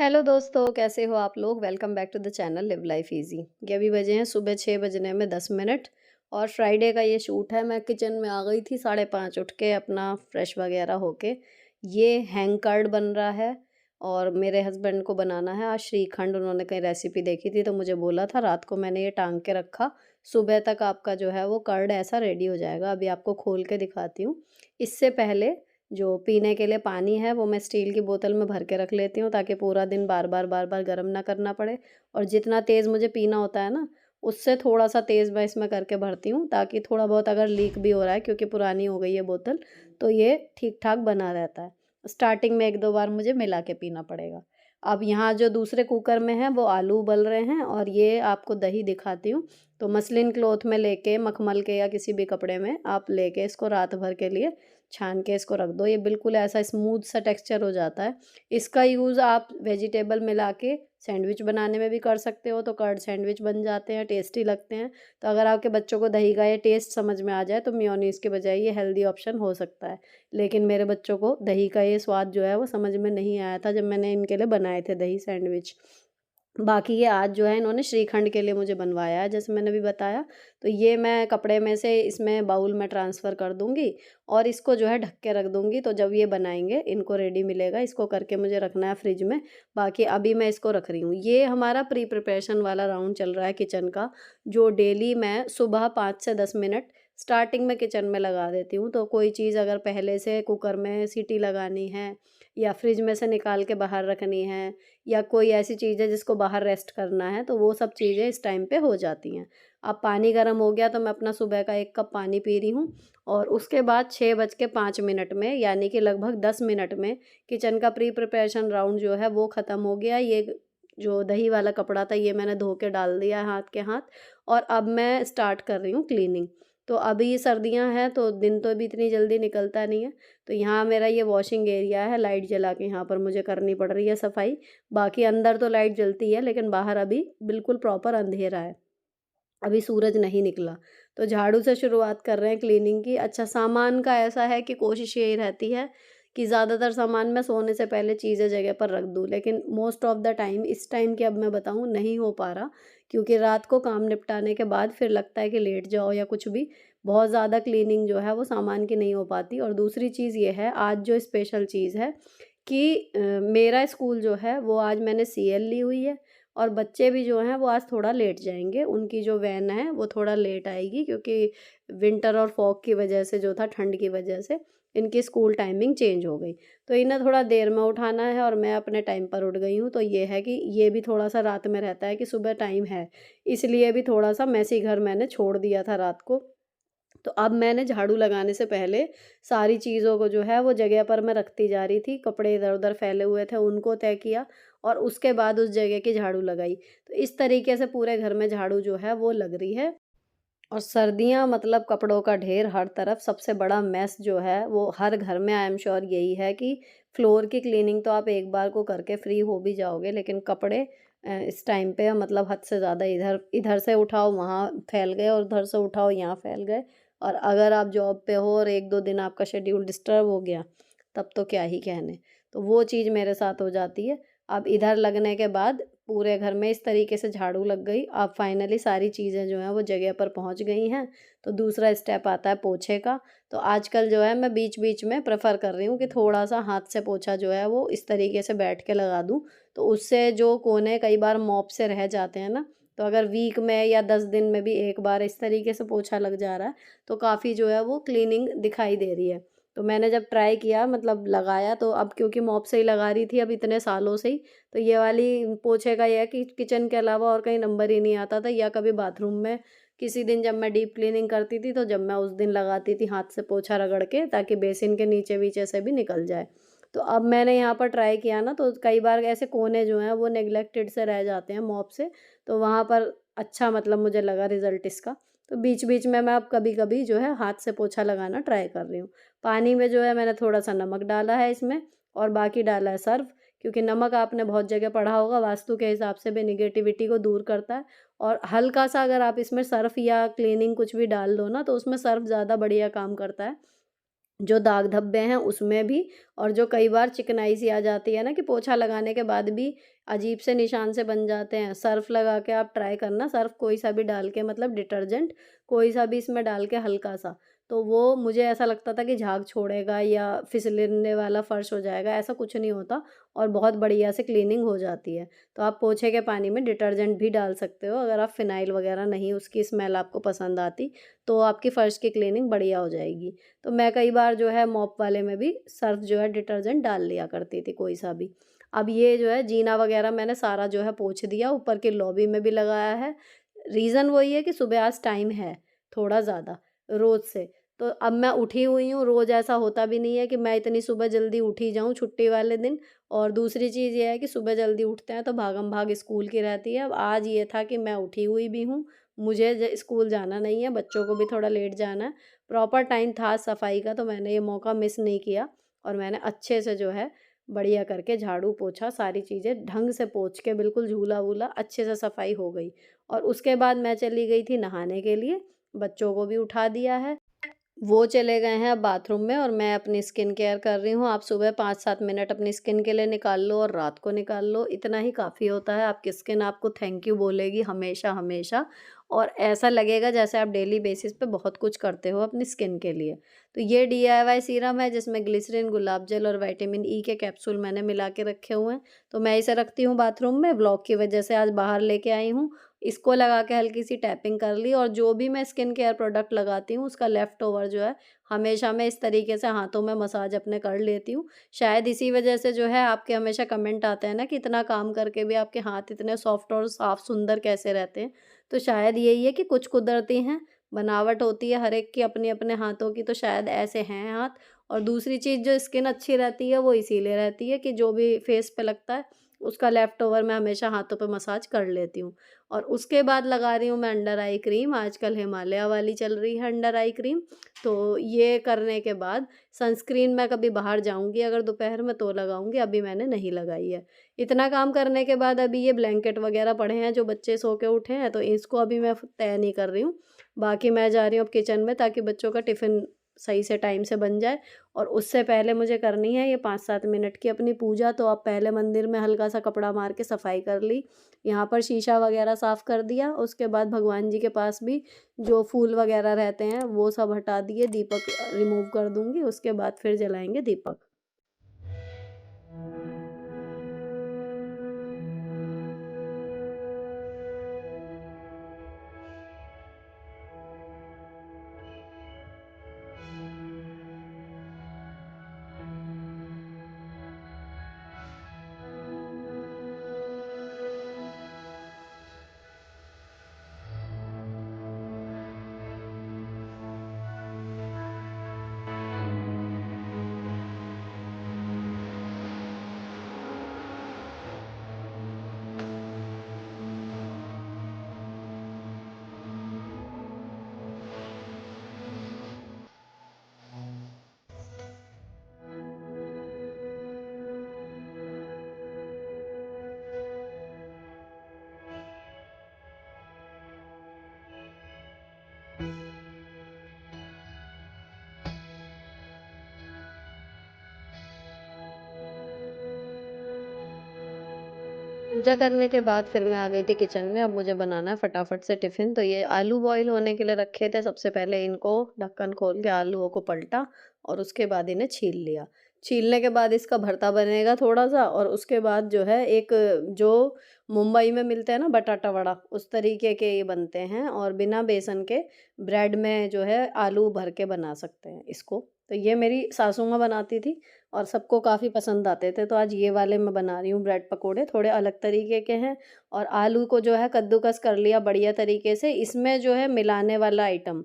Hello दोस्तों, कैसे हो आप लोग? Welcome back to the channel live life easy. ये अभी बजे हैं सुबह 6 बजने में 10 मिनट और फ्राइडे का ये शूट है। मैं किचन में आ गई थी 5:30 उठ के अपना फ्रेश वगैरह होके। ये हैंग कर्ड बन रहा है और मेरे हस्बैंड को बनाना है आज श्रीखंड। उन्होंने कहीं रेसिपी देखी थी तो मुझे बोला था, रात को मैंने ये टांग के रखा। सुबह तक आपका जो है वो कर्ड ऐसा रेडी हो जाएगा। अभी आपको खोल के दिखाती हूँ। इससे पहले जो पीने के लिए पानी है वो मैं स्टील की बोतल में भर के रख लेती हूँ ताकि पूरा दिन बार बार गर्म ना करना पड़े। और जितना तेज़ मुझे पीना होता है ना, उससे थोड़ा सा तेज़ मैं इसमें करके भरती हूँ ताकि थोड़ा बहुत अगर लीक भी हो रहा है, क्योंकि पुरानी हो गई है बोतल, तो ये ठीक ठाक बना रहता है। स्टार्टिंग में एक दो बार मुझे मिला के पीना पड़ेगा। अब यहाँ जो दूसरे कुकर में है वो आलू उबल रहे हैं और ये आपको दही दिखाती हूँ। तो मसलिन क्लॉथ में लेके, मखमल के या किसी भी कपड़े में आप लेके इसको रात भर के लिए छान के इसको रख दो। ये बिल्कुल ऐसा स्मूथ सा टेक्सचर हो जाता है। इसका यूज़ आप वेजिटेबल मिला के सैंडविच बनाने में भी कर सकते हो, तो कर्ड सैंडविच बन जाते हैं, टेस्टी लगते हैं। तो अगर आपके बच्चों को दही का ये टेस्ट समझ में आ जाए तो मेयोनीज़ के बजाय ये हेल्दी ऑप्शन हो सकता है। लेकिन मेरे बच्चों को दही का ये स्वाद जो है वो समझ में नहीं आया था जब मैंने इनके लिए बनाए थे दही सैंडविच। बाकी ये आज जो है इन्होंने श्रीखंड के लिए मुझे बनवाया है, जैसे मैंने अभी बताया। तो ये मैं कपड़े में से इसमें बाउल में ट्रांसफ़र कर दूँगी और इसको जो है ढक के रख दूँगी। तो जब ये बनाएँगे इनको रेडी मिलेगा, इसको करके मुझे रखना है फ्रिज में। बाकी अभी मैं इसको रख रही हूँ। ये हमारा प्री प्रिपरेशन वाला राउंड चल रहा है किचन का, जो डेली मैं सुबह 5 से 10 मिनट स्टार्टिंग में किचन में लगा देती हूँ। तो कोई चीज़ अगर पहले से कुकर में सीटी लगानी है या फ्रिज में से निकाल के बाहर रखनी है या कोई ऐसी चीज़ है जिसको बाहर रेस्ट करना है, तो वो सब चीज़ें इस टाइम पे हो जाती हैं। अब पानी गर्म हो गया तो मैं अपना सुबह का 1 कप पानी पी रही हूँ और उसके बाद 6:05 में, यानी कि लगभग 10 मिनट में किचन का प्री प्रिपरेशन राउंड जो है वो ख़त्म हो गया। ये जो दही वाला कपड़ा था ये मैंने धो के डाल दिया है हाथ के हाथ और अब मैं स्टार्ट कर रही हूँ क्लीनिंग। तो अभी ये सर्दियाँ हैं तो दिन तो अभी इतनी जल्दी निकलता नहीं है। तो यहाँ मेरा ये वॉशिंग एरिया है, लाइट जला के यहाँ पर मुझे करनी पड़ रही है सफाई। बाकी अंदर तो लाइट जलती है लेकिन बाहर अभी बिल्कुल प्रॉपर अंधेरा है। अभी सूरज नहीं निकला। तो झाड़ू से शुरुआत कर रहे हैं क्लीनिंग की। अच्छा, सामान का ऐसा है कि कोशिश यही रहती है कि ज़्यादातर सामान मैं सोने से पहले चीज़ें जगह पर रख दूँ, लेकिन मोस्ट ऑफ़ द टाइम इस टाइम की अब मैं बताऊँ नहीं हो पा रहा, क्योंकि रात को काम निपटाने के बाद फिर लगता है कि लेट जाओ या कुछ भी, बहुत ज़्यादा क्लीनिंग जो है वो सामान की नहीं हो पाती। और दूसरी चीज़ ये है, आज जो स्पेशल चीज़ है कि मेरा स्कूल जो है वो आज मैंने सीएल ली हुई है और बच्चे भी जो हैं वो आज थोड़ा लेट जाएँगे। उनकी जो वैन है वो थोड़ा लेट आएगी, क्योंकि विंटर और फॉग की वजह से जो था, ठंड की वजह से इनकी स्कूल टाइमिंग चेंज हो गई। तो इन्हें थोड़ा देर में उठाना है और मैं अपने टाइम पर उठ गई हूँ। तो ये है कि ये भी थोड़ा-सा रात में रहता है कि सुबह टाइम है, इसलिए भी थोड़ा-सा मेसी घर मैंने छोड़ दिया था रात को। तो अब मैंने झाड़ू लगाने से पहले सारी चीज़ों को जो है वो जगह पर मैं रखती जा रही थी। कपड़े इधर-उधर फैले हुए थे उनको तय किया और उसके बाद उस जगह की झाड़ू लगाई। तो इस तरीके से पूरे घर में झाड़ू जो है वो लग रही है। और सर्दियाँ मतलब कपड़ों का ढेर हर तरफ। सबसे बड़ा मेस जो है वो हर घर में, आई एम श्योर, यही है कि फ्लोर की क्लीनिंग तो आप एक बार को करके फ्री हो भी जाओगे, लेकिन कपड़े इस टाइम पे मतलब हद से ज़्यादा इधर इधर से उठाओ वहाँ फैल गए और उधर से उठाओ यहाँ फैल गए। और अगर आप जॉब पे हो और 1-2 दिन आपका शेड्यूल डिस्टर्ब हो गया, तब तो क्या ही कहने। तो वो चीज़ मेरे साथ हो जाती है। अब इधर लगने के बाद पूरे घर में इस तरीके से झाड़ू लग गई। अब फाइनली सारी चीज़ें जो हैं वो जगह पर पहुँच गई हैं। तो दूसरा स्टेप आता है पोछे का। तो आजकल जो है मैं बीच-बीच में प्रेफ़र कर रही हूँ कि थोड़ा-सा हाथ से पोछा जो है वो इस तरीके से बैठ के लगा दूँ। तो उससे जो कोने कई बार मॉप से रह जाते हैं ना, तो अगर वीक में या 10 दिन में भी एक बार इस तरीके से पोछा लग जा रहा है, तो काफ़ी जो है वो क्लीनिंग दिखाई दे रही है। तो मैंने जब ट्राई किया, मतलब लगाया, तो अब क्योंकि मॉप से ही लगा रही थी अब इतने सालों से ही, तो ये वाली पोछे का ये है कि किचन के अलावा और कहीं नंबर ही नहीं आता था। या कभी बाथरूम में किसी दिन जब मैं डीप क्लीनिंग करती थी, तो जब मैं उस दिन लगाती थी हाथ से पोछा रगड़ के, ताकि बेसिन के नीचे-वीचे से भी निकल जाए। तो अब मैंने यहाँ पर ट्राई किया ना, तो कई बार ऐसे कोने जो हैं वो नेग्लेक्टेड से रह जाते हैं मॉप से, तो वहाँ पर अच्छा मतलब मुझे लगा रिज़ल्ट इसका। तो बीच-बीच में मैं अब कभी-कभी जो है हाथ से पोछा लगाना ट्राई कर रही हूँ। पानी में जो है मैंने थोड़ा-सा नमक डाला है इसमें और बाकी डाला है सर्फ़, क्योंकि नमक आपने बहुत जगह पढ़ा होगा वास्तु के हिसाब से भी नेगेटिविटी को दूर करता है। और हल्का-सा अगर आप इसमें सर्फ़ या क्लीनिंग कुछ भी डाल दो ना, तो उसमें सर्फ़ ज़्यादा बढ़िया काम करता है। जो दाग धब्बे हैं उसमें भी, और जो कई बार चिकनाई सी आ जाती है ना कि पोछा लगाने के बाद भी अजीब से निशान से बन जाते हैं। सर्फ़ लगा के आप ट्राई करना, सर्फ़ कोई सा भी डाल के, मतलब डिटर्जेंट कोई सा भी इसमें डाल के हल्का-सा, तो वो मुझे ऐसा लगता था कि झाग छोड़ेगा या फिसलने वाला फ़र्श हो जाएगा, ऐसा कुछ नहीं होता और बहुत बढ़िया से क्लीनिंग हो जाती है। तो आप पोछे के पानी में डिटर्जेंट भी डाल सकते हो, अगर आप फ़िनाइल वगैरह नहीं, उसकी स्मेल आपको पसंद आती, तो आपकी फ़र्श की क्लीनिंग बढ़िया हो जाएगी। तो मैं कई बार जो है मॉप वाले में भी सर्फ़ जो है डिटर्जेंट डाल लिया करती थी कोई सा भी। अब ये जो है जीना वगैरह मैंने सारा जो है पोंछ दिया, ऊपर की लॉबी में भी लगाया है। रीज़न वही है कि सुबह आज टाइम है, थोड़ा ज़्यादा, रोज़ से। तो अब मैं उठी हुई हूँ, रोज़ ऐसा होता भी नहीं है कि मैं इतनी सुबह जल्दी उठी जाऊँ छुट्टी वाले दिन। और दूसरी चीज़ ये है कि सुबह जल्दी उठते हैं तो भागम-भाग स्कूल की रहती है। अब आज ये था कि मैं उठी हुई भी हूँ, मुझे स्कूल जाना नहीं है, बच्चों को भी थोड़ा लेट जाना है। प्रॉपर टाइम था सफाई का, तो मैंने ये मौका मिस नहीं किया और मैंने अच्छे से जो है बढ़िया करके झाड़ू पोछा, सारी चीज़ें ढंग से पोंछ के, बिल्कुल झूला-वूला अच्छे से सफाई हो गई। और उसके बाद मैं चली गई थी नहाने के लिए, बच्चों को भी उठा दिया है। वो चले गए हैं अब बाथरूम में और मैं अपनी स्किन केयर कर रही हूँ। आप सुबह 5-7 मिनट अपनी स्किन के लिए निकाल लो और रात को निकाल लो, इतना ही काफ़ी होता है। आपकी स्किन आपको थैंक यू बोलेगी हमेशा-हमेशा, और ऐसा लगेगा जैसे आप डेली बेसिस पे बहुत कुछ करते हो अपनी स्किन के लिए। तो ये डीआईवाई सीरम है जिसमें ग्लिसरीन, गुलाब जल और विटामिन ई के कैप्सूल मैंने मिला के रखे हुए हैं। तो मैं इसे रखती हूँ बाथरूम में, व्लॉग की वजह से आज बाहर लेके आई हूँ। इसको लगा के हल्की-सी टैपिंग कर ली, और जो भी मैं स्किन केयर प्रोडक्ट लगाती हूँ उसका लेफ्ट ओवर जो है हमेशा मैं इस तरीके से हाथों में मसाज अपने कर लेती हूँ। शायद इसी वजह से जो है आपके हमेशा कमेंट आते हैं ना कि इतना काम करके भी आपके हाथ इतने सॉफ्ट और साफ सुंदर कैसे रहते हैं। तो शायद यही है कि कुछ कुदरती हैं, बनावट होती है हर एक की अपने-अपने हाथों की, तो शायद ऐसे हैं हाथ। और दूसरी चीज़, जो स्किन अच्छी रहती है वो इसीलिए रहती है कि जो भी फेस पे लगता है उसका लेफ्ट ओवर मैं हमेशा हाथों पे मसाज कर लेती हूँ। और उसके बाद लगा रही हूँ मैं अंडर आई क्रीम, आजकल हिमालय वाली चल रही है अंडर आई क्रीम। तो ये करने के बाद सनस्क्रीन मैं कभी बाहर जाऊँगी अगर दोपहर में तो लगाऊँगी, अभी मैंने नहीं लगाई है। इतना काम करने के बाद अभी ये ब्लैंकेट वगैरह पड़े हैं जो बच्चे सो के उठे हैं, तो इसको अभी मैं तय नहीं कर रही हूँ। बाकी मैं जा रही हूँ अब किचन में, ताकि बच्चों का टिफ़िन सही से टाइम से बन जाए। और उससे पहले मुझे करनी है ये 5-7 मिनट की अपनी पूजा। तो अब पहले मंदिर में हल्का सा कपड़ा मार के सफाई कर ली, यहाँ पर शीशा वगैरह साफ़ कर दिया, उसके बाद भगवान जी के पास भी जो फूल वगैरह रहते हैं वो सब हटा दिए, दीपक रिमूव कर दूँगी, उसके बाद फिर जलाएँगे दीपक। पूजा करने के बाद फिर मैं आ गई थी किचन में। अब मुझे बनाना है फटाफट से टिफ़िन। तो ये आलू बॉयल होने के लिए रखे थे। सबसे पहले इनको ढक्कन खोल के आलूओं को पलटा और उसके बाद इन्हें छील लिया। छीलने के बाद इसका भरता बनेगा थोड़ा-सा, और उसके बाद जो है एक, जो मुंबई में मिलते हैं ना बटाटा वड़ा, उस तरीके के ये बनते हैं, और बिना बेसन के ब्रेड में जो है आलू भर के बना सकते हैं इसको। तो ये मेरी सासू माँ बनाती थी और सबको काफ़ी पसंद आते थे। तो आज ये वाले मैं बना रही हूँ ब्रेड पकोड़े, थोड़े अलग तरीके के हैं। और आलू को जो है कद्दूकस कर लिया बढ़िया तरीके से। इसमें जो है मिलाने वाला आइटम,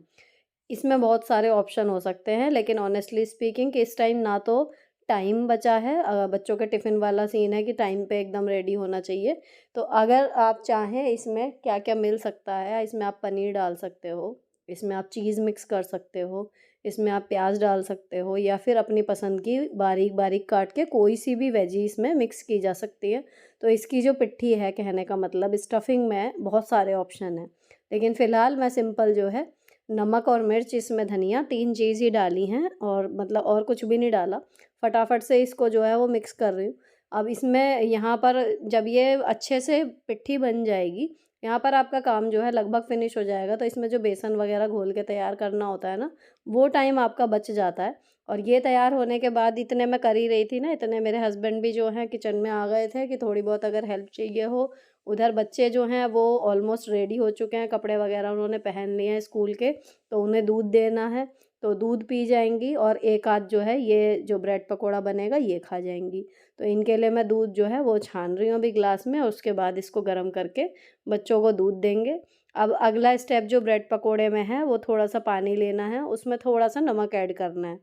इसमें बहुत सारे ऑप्शन हो सकते हैं, लेकिन ऑनेस्टली स्पीकिंग कि इस टाइम ना तो टाइम बचा है, बच्चों के टिफ़िन वाला सीन है कि टाइम पे एकदम रेडी होना चाहिए। तो अगर आप चाहें इसमें क्या-क्या मिल सकता है, इसमें आप पनीर डाल सकते हो, इसमें आप चीज़ मिक्स कर सकते हो, इसमें आप प्याज़ डाल सकते हो, या फिर अपनी पसंद की बारीक-बारीक काट के कोई सी भी वेजी इसमें मिक्स की जा सकती है। तो इसकी जो पिट्ठी है, कहने का मतलब स्टफिंग में बहुत सारे ऑप्शन हैं, लेकिन फ़िलहाल मैं सिंपल जो है नमक और मिर्च, इसमें धनिया, 3 चीज़ ही डाली हैं और मतलब और कुछ भी नहीं डाला। फटाफट से इसको जो है वो मिक्स कर रही हूँ। अब इसमें यहाँ पर जब ये अच्छे से पिट्ठी बन जाएगी, यहाँ पर आपका काम जो है लगभग फ़िनिश हो जाएगा। तो इसमें जो बेसन वग़ैरह घोल के तैयार करना होता है ना, वो टाइम आपका बच जाता है। और ये तैयार होने के बाद इतने मैं कर ही रही थी ना, इतने मेरे हस्बैंड भी जो हैं किचन में आ गए थे कि थोड़ी बहुत अगर हेल्प चाहिए हो। उधर बच्चे जो हैं वो ऑलमोस्ट रेडी हो चुके हैं, कपड़े वग़ैरह उन्होंने पहन लिए हैं स्कूल के, तो उन्हें दूध देना है, तो दूध पी जाएँगी और एक आध जो है ये जो ब्रेड पकोड़ा बनेगा ये खा जाएँगी। तो इनके लिए मैं दूध जो है वो छान रही हूँ अभी ग्लास में और उसके बाद इसको गर्म करके बच्चों को दूध देंगे। अब अगला स्टेप जो ब्रेड पकोड़े में है वो थोड़ा-सा पानी लेना है, उसमें थोड़ा-सा नमक ऐड करना है,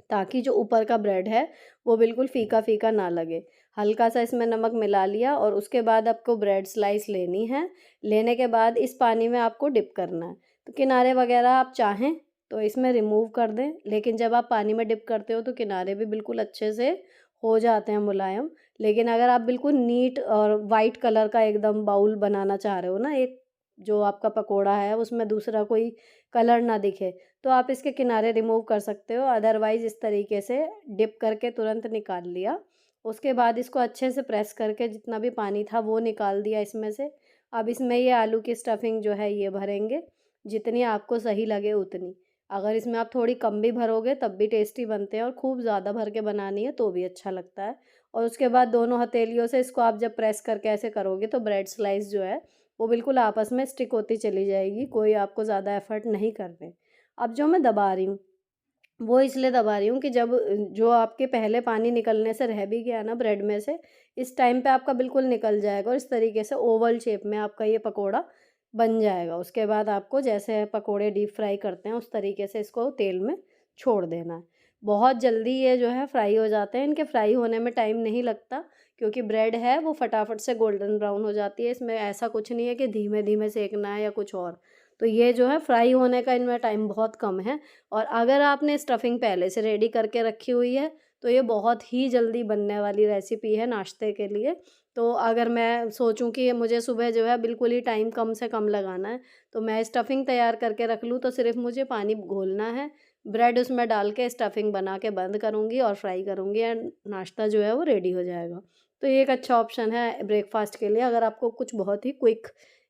ताकि जो ऊपर का ब्रेड है वो बिल्कुल फीका-फीका ना लगे। हल्का-सा इसमें नमक मिला लिया और उसके बाद आपको ब्रेड स्लाइस लेनी है। लेने के बाद इस पानी में आपको डिप करना है। तो किनारे वग़ैरह आप चाहें तो इसमें रिमूव कर दें, लेकिन जब आप पानी में डिप करते हो तो किनारे भी बिल्कुल अच्छे से हो जाते हैं मुलायम। लेकिन अगर आप बिल्कुल नीट और वाइट कलर का एकदम बाउल बनाना चाह रहे हो ना, एक जो आपका पकोड़ा है उसमें दूसरा कोई कलर ना दिखे, तो आप इसके किनारे रिमूव कर सकते हो। अदरवाइज़ इस तरीके से डिप करके तुरंत निकाल लिया। उसके बाद इसको अच्छे से प्रेस करके जितना भी पानी था वो निकाल दिया इसमें से। अब इसमें ये आलू की स्टफिंग जो है ये भरेंगे, जितनी आपको सही लगे उतनी। अगर इसमें आप थोड़ी कम भी भरोगे तब भी टेस्टी बनते हैं और खूब ज़्यादा भर के बनानी है तो भी अच्छा लगता है। और उसके बाद दोनों हथेलियों से इसको आप जब प्रेस करके ऐसे करोगे तो ब्रेड स्लाइस जो है वो बिल्कुल आपस में स्टिक होती चली जाएगी, कोई आपको ज़्यादा एफ़र्ट नहीं करने। अब जो मैं दबा रही हूँ, वो इसलिए दबा रही हूँ कि जब जो आपके पहले पानी निकलने से रह भी गया ना ब्रेड में से, इस टाइम पे आपका बिल्कुल निकल जाएगा और इस तरीके से ओवल शेप में आपका ये पकोड़ा बन जाएगा। उसके बाद आपको जैसे पकोड़े डीप फ्राई करते हैं, उस तरीके से इसको तेल में छोड़ देना है। बहुत जल्दी ये जो है फ्राई हो जाते हैं, इनके फ्राई होने में टाइम नहीं लगता, क्योंकि ब्रेड है वो फटाफट से गोल्डन ब्राउन हो जाती है। इसमें ऐसा कुछ नहीं है कि धीमे-धीमे सेकना है या कुछ और। तो ये जो है फ्राई होने का इनमें टाइम बहुत कम है। और अगर आपने स्टफिंग पहले से रेडी करके रखी हुई है, तो ये बहुत ही जल्दी बनने वाली रेसिपी है नाश्ते के लिए। तो अगर मैं सोचूँ कि मुझे सुबह जो है बिल्कुल ही टाइम कम से कम लगाना है, तो मैं स्टफिंग तैयार करके रख लूँ, तो सिर्फ़ मुझे पानी घोलना है, ब्रेड उसमें डाल के स्टफिंग बना के बंद करूँगी और फ्राई करूँगी एंड नाश्ता जो है वो रेडी हो जाएगा। तो ये एक अच्छा ऑप्शन है ब्रेकफ़ास्ट के लिए, अगर आपको कुछ बहुत ही क्विक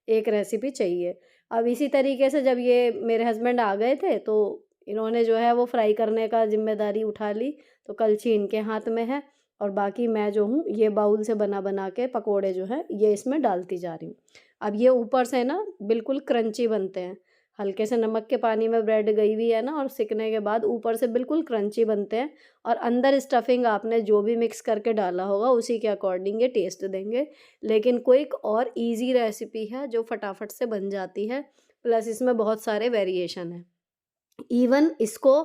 एक रेसिपी चाहिए। अब इसी तरीके से जब ये मेरे हस्बैंड आ गए थे, तो इन्होंने जो है वो फ्राई करने का ज़िम्मेदारी उठा ली, तो कलछी इनके हाथ में है और बाकी मैं जो हूँ ये बाउल से बना-बना के पकोड़े जो हैं ये इसमें डालती जा रही हूँ। अब ये ऊपर से ना बिल्कुल क्रंची बनते हैं। हल्के से नमक के पानी में ब्रेड गई हुई है ना और सिकने के बाद ऊपर से बिल्कुल क्रंची बनते हैं और अंदर स्टफिंग आपने जो भी मिक्स करके डाला होगा उसी के अकॉर्डिंग ये टेस्ट देंगे। लेकिन क्विक और ईज़ी रेसिपी है जो फटाफट से बन जाती है, प्लस इसमें बहुत सारे वेरिएशन हैं। इवन इसको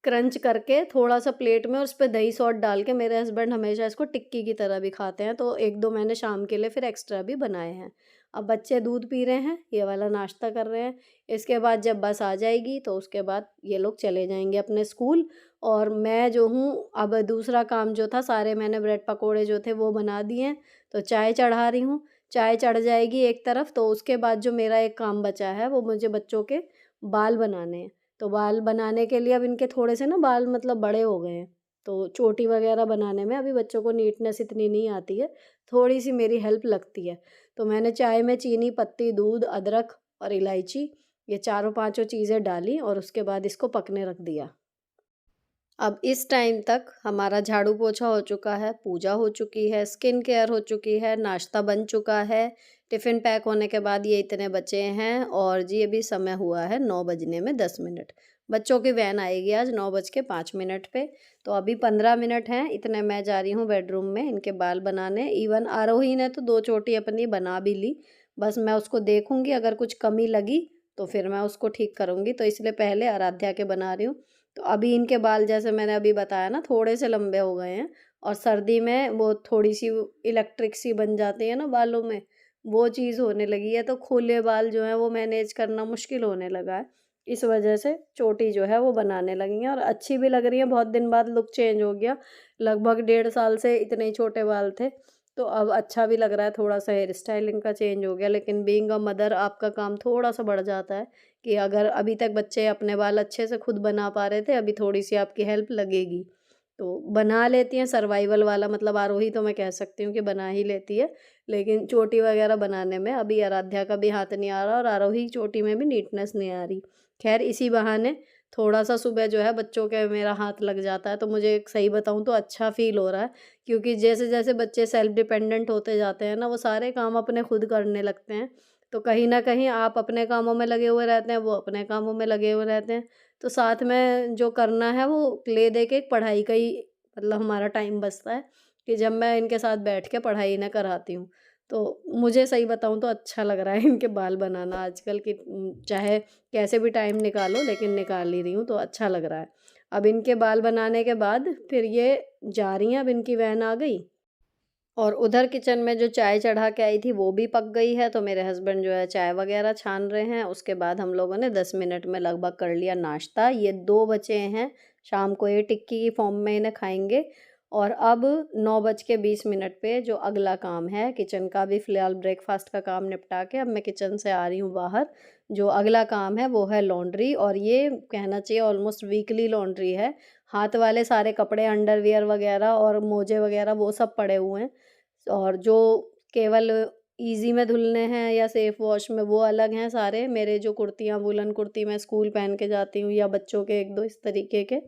क्रंच करके थोड़ा-सा प्लेट में और उस पे दही सॉस डाल के मेरे हस्बैंड हमेशा इसको टिक्की की तरह भी खाते हैं, तो 1-2 मैंने शाम के लिए फिर एक्स्ट्रा भी बनाए हैं। अब बच्चे दूध पी रहे हैं, ये वाला नाश्ता कर रहे हैं, इसके बाद जब बस आ जाएगी तो उसके बाद ये लोग चले जाएँगे अपने स्कूल और मैं जो हूँ अब दूसरा काम जो था सारे मैंने ब्रेड पकोड़े जो थे वो बना दिए हैं, तो चाय चढ़ा रही हूँ। चाय चढ़ जाएगी एक तरफ तो उसके बाद जो मेरा एक काम बचा है वो मुझे बच्चों के बाल बनाने हैं। तो बाल बनाने के लिए अब इनके थोड़े से ना बाल मतलब बड़े हो गए हैं, तो चोटी वगैरह बनाने में अभी बच्चों को नीटनेस इतनी नहीं आती है, थोड़ी-सी मेरी हेल्प लगती है। तो मैंने चाय में चीनी, पत्ती, दूध, अदरक और इलायची ये चारों पाँचों चीज़ें डाली और उसके बाद इसको पकने रख दिया। अब इस टाइम तक हमारा झाड़ू पोछा हो चुका है, पूजा हो चुकी है, स्किन केयर हो चुकी है, नाश्ता बन चुका है, टिफ़िन पैक होने के बाद ये इतने बचे हैं और जी अभी समय हुआ है 9 बजने में 10 मिनट। बच्चों की वैन आएगी आज 9 बज के 5 मिनट पे, तो अभी 15 मिनट हैं, इतने मैं जा रही हूँ बेडरूम में इनके बाल बनाने। इवन आरोही ने तो 2 चोटी अपनी बना भी ली, बस मैं उसको देखूँगी अगर कुछ कमी लगी, तो फिर मैं उसको ठीक करूँगी, तो इसलिए पहले आराध्या के बना रही हूँ। तो अभी इनके बाल जैसे मैंने अभी बताया ना थोड़े से लंबे हो गए हैं और सर्दी में वो थोड़ी-सी इलेक्ट्रिक सी बन जाती है ना बालों में, वो चीज़ होने लगी है, तो खुले बाल जो हैं वो मैनेज करना मुश्किल होने लगा है। इस वजह से चोटी जो है वो बनाने लगी हैं और अच्छी भी लग रही है, बहुत दिन बाद लुक चेंज हो गया। लगभग 1.5 साल से इतने ही छोटे बाल थे, तो अब अच्छा भी लग रहा है, थोड़ा-सा हेयर स्टाइलिंग का चेंज हो गया। लेकिन बीइंग अ मदर आपका काम थोड़ा-सा बढ़ जाता है कि अगर अभी तक बच्चे अपने बाल अच्छे से खुद बना पा रहे थे, अभी थोड़ी-सी आपकी हेल्प लगेगी। तो बना लेती हैं सर्वाइवल वाला, मतलब आरोही तो मैं कह सकती हूँ कि बना ही लेती है। लेकिन चोटी वगैरह बनाने में अभी आराध्या का भी हाथ नहीं आ रहा और आरोही चोटी में भी नीटनेस नहीं आ रही। ख़ैर इसी बहाने थोड़ा-सा सुबह जो है बच्चों के मेरा हाथ लग जाता है, तो मुझे एक सही बताऊँ तो अच्छा फ़ील हो रहा है। क्योंकि जैसे-जैसे बच्चे सेल्फ डिपेंडेंट होते जाते हैं ना, वो सारे काम अपने खुद करने लगते हैं। तो कहीं न कहीं आप अपने कामों में लगे हुए रहते हैं, वो अपने कामों में लगे हुए रहते हैं। तो साथ में जो करना है वो ले दे के पढ़ाई का ही मतलब हमारा टाइम बचता है कि जब मैं इनके साथ बैठ के पढ़ाई इन्हें कराती हूँ। तो मुझे सही बताऊँ तो अच्छा लग रहा है इनके बाल बनाना आजकल कि चाहे कैसे भी टाइम निकालो लेकिन निकाल ही रही हूँ, तो अच्छा लग रहा है। अब इनके बाल बनाने के बाद फिर ये जा रही हैं, अब इनकी वैन आ गई और उधर किचन में जो चाय चढ़ा के आई थी वो भी पक गई है, तो मेरे हस्बैंड जो है चाय वगैरह छान रहे हैं। उसके बाद हम लोगों ने 10 मिनट में लगभग कर लिया नाश्ता। ये 2 बचे हैं, शाम को ये टिक्की की फॉर्म में इन्हें खाएँगे और अब 9 बज के 20 मिनट पे जो अगला काम है किचन का भी फ़िलहाल ब्रेकफ़ास्ट का काम निपटा के अब मैं किचन से आ रही हूँ बाहर। जो अगला काम है वो है लॉन्ड्री और ये कहना चाहिए ऑलमोस्ट वीकली लॉन्ड्री है। हाथ वाले सारे कपड़े अंडरवियर वगैरह और मोजे वगैरह वो सब पड़े हुए हैं। और जो केवल ईज़ी में धुलने हैं या सेफ वॉश में वो अलग हैं सारे। मेरे जो कुर्तियाँ वूलन कुर्ती मैं स्कूल पहन के जाती हूँ या बच्चों के 1-2 इस तरीके के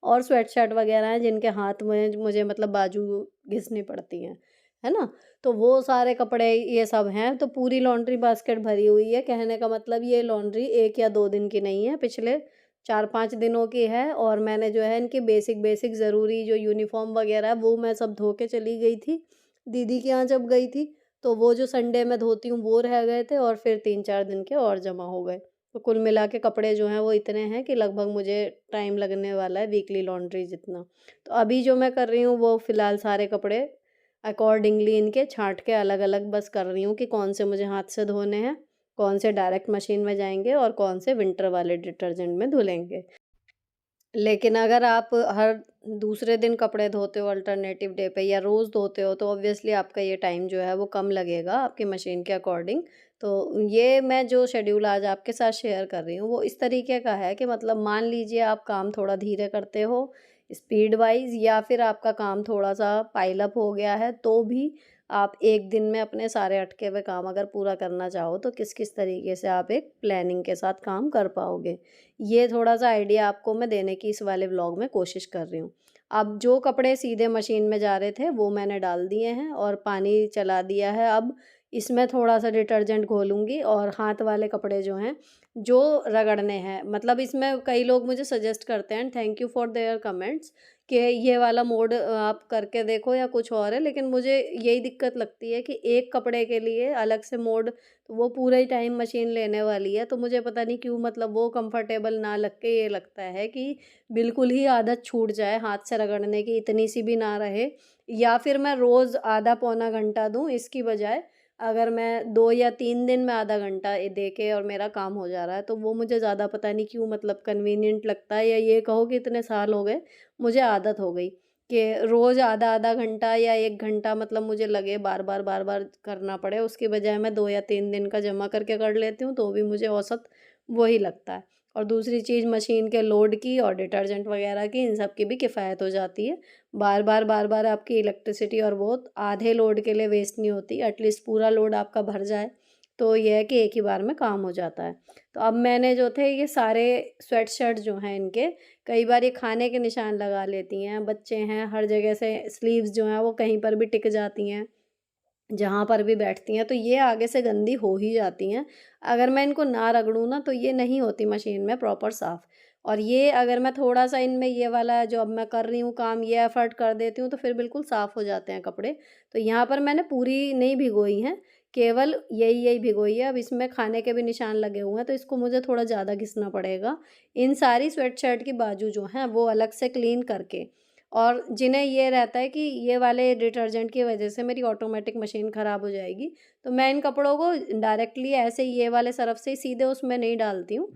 और स्वेटशर्ट वगैरह हैं जिनके हाथ में मुझे मतलब बाजू घिसनी पड़ती हैं, है ना? तो वो सारे कपड़े ये सब हैं, तो पूरी लॉन्ड्री बास्केट भरी हुई है। कहने का मतलब ये लॉन्ड्री 1 या 2 दिन की नहीं है, पिछले 4-5 दिनों की है और मैंने जो है इनकी बेसिक ज़रूरी जो यूनिफ़ॉर्म वगैरह है वो मैं सब धो के चली गई थी। दीदी के यहाँ जब गई थी, तो वो जो संडे में धोती हूँ वो रह गए थे और फिर 3-4 दिन के और जमा हो गए। तो कुल मिला के कपड़े जो हैं वो इतने हैं कि लगभग मुझे टाइम लगने वाला है वीकली लॉन्ड्री जितना। तो अभी जो मैं कर रही हूँ वो फ़िलहाल सारे कपड़े अकॉर्डिंगली इनके छाँट के अलग-अलग बस कर रही हूँ कि कौन से मुझे हाथ से धोने हैं, कौन से डायरेक्ट मशीन में जाएँगे और कौन से विंटर वाले डिटर्जेंट में धुलेंगे। लेकिन अगर आप हर दूसरे दिन कपड़े धोते हो अल्टरनेटिव डे पे या रोज़ धोते हो तो ऑब्वियसली आपका ये टाइम जो है वो कम लगेगा आपकी मशीन के अकॉर्डिंग। तो ये मैं जो शेड्यूल आज आपके साथ शेयर कर रही हूँ वो इस तरीके का है कि मतलब मान लीजिए आप काम थोड़ा धीरे करते हो स्पीड वाइज़ या फिर आपका काम थोड़ा-सा पाइल अप हो गया है तो भी आप एक दिन में अपने सारे अटके हुए काम अगर पूरा करना चाहो तो किस-किस तरीके से आप एक प्लानिंग के साथ काम कर पाओगे। ये थोड़ा-सा आइडिया आपको मैं देने की इस वाले व्लॉग में कोशिश कर रही हूँ। अब जो कपड़े सीधे मशीन में जा रहे थे वो मैंने डाल दिए हैं और पानी चला दिया है। अब इसमें थोड़ा-सा डिटर्जेंट घोलूँगी और हाथ वाले कपड़े जो हैं, जो रगड़ने हैं मतलब इसमें कई लोग मुझे सजेस्ट करते हैं thank you for their comments कि ये वाला मोड आप करके देखो या कुछ और है। लेकिन मुझे यही दिक्कत लगती है कि एक कपड़े के लिए अलग से मोड तो वो पूरा ही टाइम मशीन लेने वाली है, तो मुझे पता नहीं क्यों मतलब वो कंफर्टेबल ना लग के ये लगता है कि बिल्कुल ही आदत छूट जाए हाथ से रगड़ने की, इतनी सी भी ना रहे या फिर मैं रोज़ आधा पौना घंटा दूँ, इसकी बजाय अगर मैं 2 या 3 दिन में आधा घंटा दे के और मेरा काम हो जा रहा है, तो वो मुझे ज़्यादा पता नहीं क्यों मतलब कन्वीनिएंट लगता है या ये कहो कि इतने साल हो गए, मुझे आदत हो गई कि रोज़ आधा-आधा घंटा या 1 घंटा मतलब मुझे लगे बार-बार करना पड़े, उसकी बजाय मैं 2 या 3 दिन का जमा करके कर लेती हूँ, तो भी मुझे औसत वही लगता है। और दूसरी चीज़ मशीन के लोड की और डिटर्जेंट वगैरह की, इन सब की भी किफ़ायत हो जाती है। बार-बार आपकी इलेक्ट्रिसिटी और वो आधे लोड के लिए वेस्ट नहीं होती, एटलीस्ट पूरा लोड आपका भर जाए, तो ये है कि एक ही बार में काम हो जाता है। तो अब मैंने जो थे ये सारे स्वेटशर्ट जो हैं इनके कई बार ये खाने के निशान लगा लेती हैं, बच्चे हैं, हर जगह से स्लीव्स जो हैं वो कहीं पर भी टिक जाती हैं, जहाँ पर भी बैठती हैं, तो ये आगे से गंदी हो ही जाती हैं। अगर मैं इनको ना रगड़ूँ ना, तो ये नहीं होती मशीन में प्रॉपर साफ़ और ये अगर मैं थोड़ा-सा इनमें ये वाला जो अब मैं कर रही हूँ काम, ये एफ़र्ट कर देती हूँ, तो फिर बिल्कुल साफ़ हो जाते हैं कपड़े। तो यहाँ पर मैंने पूरी नहीं भिगोई हैं, केवल यही-यही भिगोई है। अब इसमें खाने के भी निशान लगे हुए हैं, तो इसको मुझे थोड़ा ज़्यादा घिसना पड़ेगा। इन सारी स्वेटशर्ट की बाजू जो हैं, वो अलग से क्लीन करके और जिन्हें ये रहता है कि ये वाले डिटर्जेंट की वजह से मेरी ऑटोमेटिक मशीन ख़राब हो जाएगी, तो मैं इन कपड़ों को डायरेक्टली ऐसे ही ये वाले सरफ़ से ही सीधे उसमें नहीं डालती हूँ।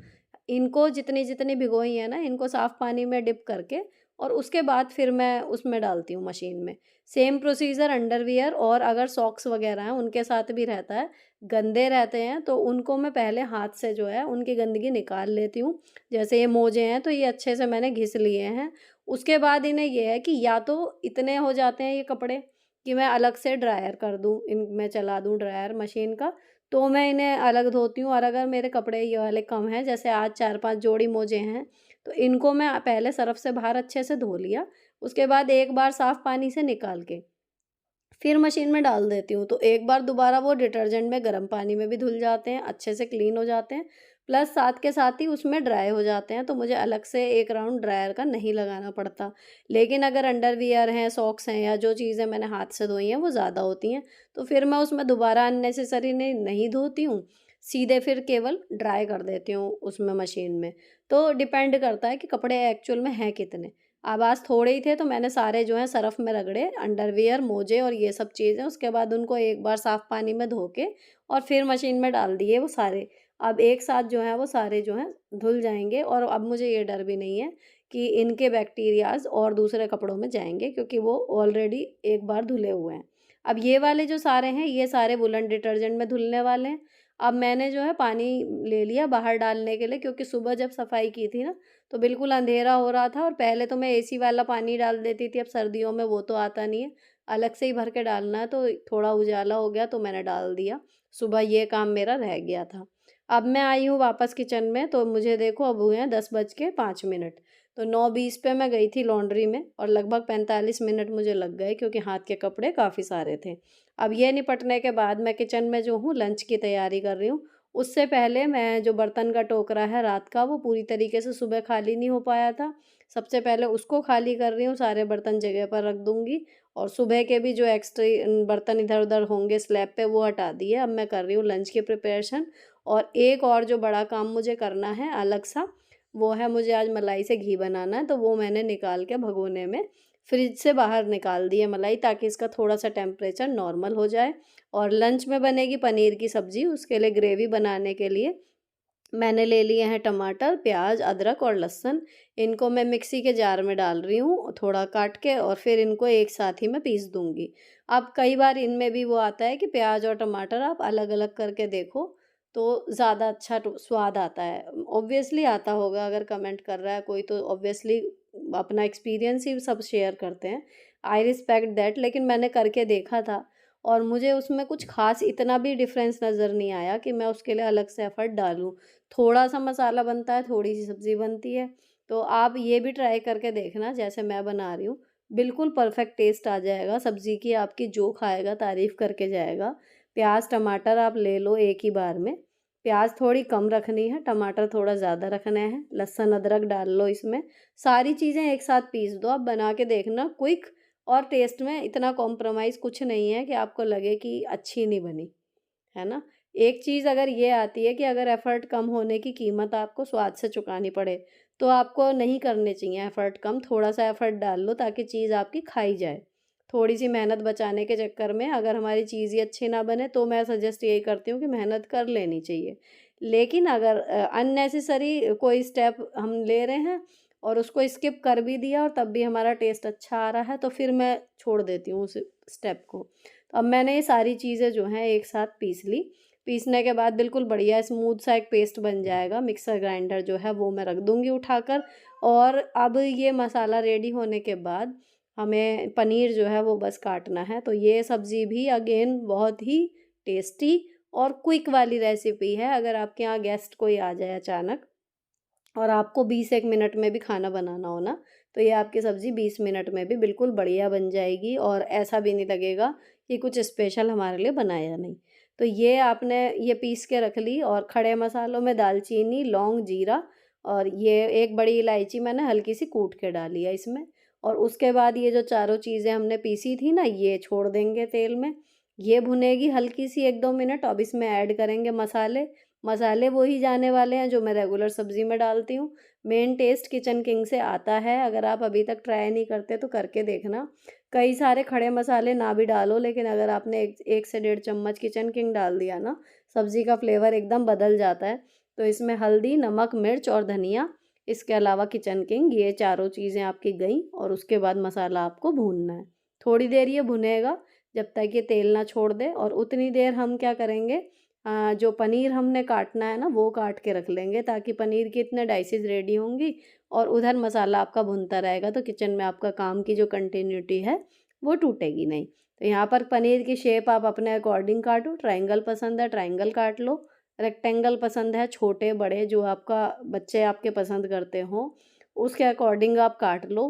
इनको जितनी-जितनी भिगोई है ना, इनको साफ़ पानी में डिप करके और उसके बाद फिर मैं उसमें डालती हूँ मशीन में। सेम प्रोसीजर अंडरवियर और अगर सॉक्स वगैरह हैं उनके साथ भी रहता है। गंदे रहते हैं तो उनको मैं पहले हाथ से जो है उनकी गंदगी निकाल लेती हूँ। जैसे ये मोजे हैं तो ये अच्छे से मैंने घिस लिए हैं। उसके बाद इन्हें ये है कि या तो इतने हो जाते हैं ये कपड़े कि मैं अलग से ड्रायर कर दूँ, इनमें चला दूँ ड्रायर मशीन का, तो मैं इन्हें अलग धोती हूँ। और अगर मेरे कपड़े ये वाले कम हैं, जैसे आज 4-5 जोड़ी मोजे हैं, तो इनको मैं पहले सर्फ़ से बाहर अच्छे से धो लिया, उसके बाद एक बार साफ़ पानी से निकाल के फिर मशीन में डाल देती हूँ, तो एक बार दोबारा वो डिटर्जेंट में गर्म पानी में भी धुल जाते हैं, अच्छे से क्लीन हो जाते हैं, प्लस साथ के साथ ही उसमें ड्राई हो जाते हैं, तो मुझे अलग से एक राउंड ड्रायर का नहीं लगाना पड़ता। लेकिन अगर अंडरवियर हैं, सॉक्स हैं या जो चीज़ें मैंने हाथ से धोई हैं, वो ज़्यादा होती हैं, तो फिर मैं उसमें दोबारा अननेसेसरी नहीं धोती हूँ, सीधे फिर केवल ड्राई कर देती हूँ उसमें मशीन में। तो डिपेंड करता है कि कपड़े एक्चुअल में हैं कितने। अब आज थोड़े ही थे तो मैंने सारे जो हैं सरफ़ में रगड़े, अंडरवियर, मोजे और ये सब चीज़ें, उसके बाद उनको एक बार साफ़ पानी में धो के और फिर मशीन में डाल दिए वो सारे। अब एक साथ जो हैं वो सारे जो हैं धुल जाएँगे और अब मुझे ये डर भी नहीं है कि इनके बैक्टीरियाज़ और दूसरे कपड़ों में जाएँगे, क्योंकि वो ऑलरेडी एक बार धुले हुए हैं। अब ये वाले जो सारे हैं, ये सारे वूलन डिटर्जेंट में धुलने वाले हैं। अब मैंने जो है पानी ले लिया बाहर डालने के लिए, क्योंकि सुबह जब सफाई की थी ना, तो बिल्कुल अंधेरा हो रहा था और पहले तो मैं एसी वाला पानी डाल देती थी, अब सर्दियों में वो तो आता नहीं है, अलग से ही भर के डालना है, तो थोड़ा उजाला हो गया तो मैंने डाल दिया। सुबह ये काम मेरा रह गया था। अब मैं आई हूँ वापस किचन में, तो मुझे देखो अब हुए हैं 10:05। तो 9:20 पे मैं गई थी लॉन्ड्री में और लगभग 45 मिनट मुझे लग गए, क्योंकि हाथ के कपड़े काफ़ी सारे थे। अब ये निपटने के बाद मैं किचन में जो हूँ लंच की तैयारी कर रही हूँ। उससे पहले मैं जो बर्तन का टोकरा है रात का, वो पूरी तरीके से सुबह खाली नहीं हो पाया था। सबसे पहले उसको खाली कर रही हूँ, सारे बर्तन जगह पर रख दूँगी और सुबह के भी जो एक्स्ट्रा बर्तन इधर-उधर होंगे स्लैब पे, वो हटा दिए। अब मैं कर रही हूँ लंच की प्रिपरेशन। और एक और जो बड़ा काम मुझे करना है अलग सा, वो है मुझे आज मलाई से घी बनाना है, तो वो मैंने निकाल के भगोने में फ्रिज से बाहर निकाल दी है मलाई, ताकि इसका थोड़ा-सा टेम्परेचर नॉर्मल हो जाए। और लंच में बनेगी पनीर की सब्ज़ी, उसके लिए ग्रेवी बनाने के लिए मैंने ले लिए हैं टमाटर, प्याज़, अदरक और लहसुन। इनको मैं मिक्सी के जार में डाल रही हूँ थोड़ा काट के, और फिर इनको एक साथ ही मैं पीस दूँगी। अब कई बार इनमें भी वो आता है कि प्याज़ और टमाटर आप अलग-अलग करके देखो, तो ज़्यादा अच्छा स्वाद आता है। ऑब्वियसली आता होगा, अगर कमेंट कर रहा है कोई तो ऑब्वियसली अपना एक्सपीरियंस ही सब शेयर करते हैं। आई रिस्पेक्ट दैट, लेकिन मैंने करके देखा था और मुझे उसमें कुछ ख़ास इतना भी डिफ़रेंस नज़र नहीं आया कि मैं उसके लिए अलग से एफ़र्ट डालूँ। थोड़ा-सा मसाला बनता है, थोड़ी-सी सब्ज़ी बनती है, तो आप ये भी ट्राई करके देखना जैसे मैं बना रही हूँ। बिल्कुल परफ़ेक्ट टेस्ट आ जाएगा सब्ज़ी की, आपकी जो खाएगा तारीफ़ करके जाएगा। प्याज़, टमाटर आप ले लो एक ही बार में। प्याज़ थोड़ी कम रखनी है, टमाटर थोड़ा ज़्यादा रखने हैं, लहसुन, अदरक डाल लो इसमें। सारी चीज़ें एक साथ पीस दो, आप बना के देखना, क्विक और टेस्ट में इतना कॉम्प्रोमाइज़ कुछ नहीं है कि आपको लगे कि अच्छी नहीं बनी, है ना? एक चीज़ अगर ये आती है कि अगर एफ़र्ट कम होने की कीमत आपको स्वाद से चुकानी पड़े, तो आपको नहीं करने चाहिए एफ़र्ट कम, थोड़ा-सा एफ़र्ट डाल लो ताकि चीज़ आपकी खाई जाए। थोड़ी-सी मेहनत बचाने के चक्कर में अगर हमारी चीज़ ही अच्छी ना बने, तो मैं सजेस्ट यही करती हूँ कि मेहनत कर लेनी चाहिए। लेकिन अगर अननेसेसरी कोई स्टेप हम ले रहे हैं और उसको स्किप कर भी दिया और तब भी हमारा टेस्ट अच्छा आ रहा है, तो फिर मैं छोड़ देती हूँ उस स्टेप को। तो अब मैंने ये सारी चीज़ें जो हैं एक साथ पीस ली। पीसने के बाद बिल्कुल बढ़िया स्मूथ सा एक पेस्ट बन जाएगा। मिक्सर ग्राइंडर जो है वो मैं रख दूँगी उठाकर। और अब ये मसाला रेडी होने के बाद हमें पनीर जो है वो बस काटना है। तो ये सब्ज़ी भी अगेन बहुत ही टेस्टी और क्विक वाली रेसिपी है। अगर आपके यहाँ गेस्ट कोई आ जाए अचानक और आपको 20 मिनट में भी खाना बनाना हो ना, तो ये आपकी सब्ज़ी 20 मिनट में भी बिल्कुल बढ़िया बन जाएगी और ऐसा भी नहीं लगेगा कि कुछ स्पेशल हमारे लिए बनाया नहीं। तो ये आपने ये पीस के रख ली, और खड़े मसालों में दालचीनी, लौंग, जीरा और ये एक बड़ी इलायची मैंने हल्की-सी कूट के डाली है इसमें। और उसके बाद ये जो चारों चीज़ें हमने पीसी थी ना, ये छोड़ देंगे तेल में। ये भुनेगी हल्की-सी 1-2 मिनट। अब इसमें ऐड करेंगे मसाले। मसाले वो ही जाने वाले हैं जो मैं रेगुलर सब्ज़ी में डालती हूँ। मेन टेस्ट किचन किंग से आता है, अगर आप अभी तक ट्राई नहीं करते तो करके देखना। कई सारे खड़े मसाले ना भी डालो, लेकिन अगर आपने 1 से डेढ़ चम्मच किचन किंग डाल दिया ना, सब्ज़ी का फ्लेवर एकदम बदल जाता है। तो इसमें हल्दी, नमक, मिर्च और धनिया, इसके अलावा किचन किंग, ये चारों चीज़ें आपकी गईं और उसके बाद मसाला आपको भूनना है। थोड़ी देर ये भुनेगा जब तक ये तेल ना छोड़ दे, और उतनी देर हम क्या करेंगे, जो पनीर हमने काटना है ना वो काट के रख लेंगे, ताकि पनीर की इतने डाइसेस रेडी होंगी और उधर मसाला आपका भुनता रहेगा, तो किचन में आपका काम की जो कंटिन्यूटी है वो टूटेगी नहीं। तो यहाँ पर पनीर की शेप आप अपने अकॉर्डिंग काटो, ट्रायंगल पसंद है ट्रायंगल काट लो, रेक्टेंगल पसंद है छोटे बड़े जो आपका बच्चे आपके पसंद करते हों उसके अकॉर्डिंग आप काट लो।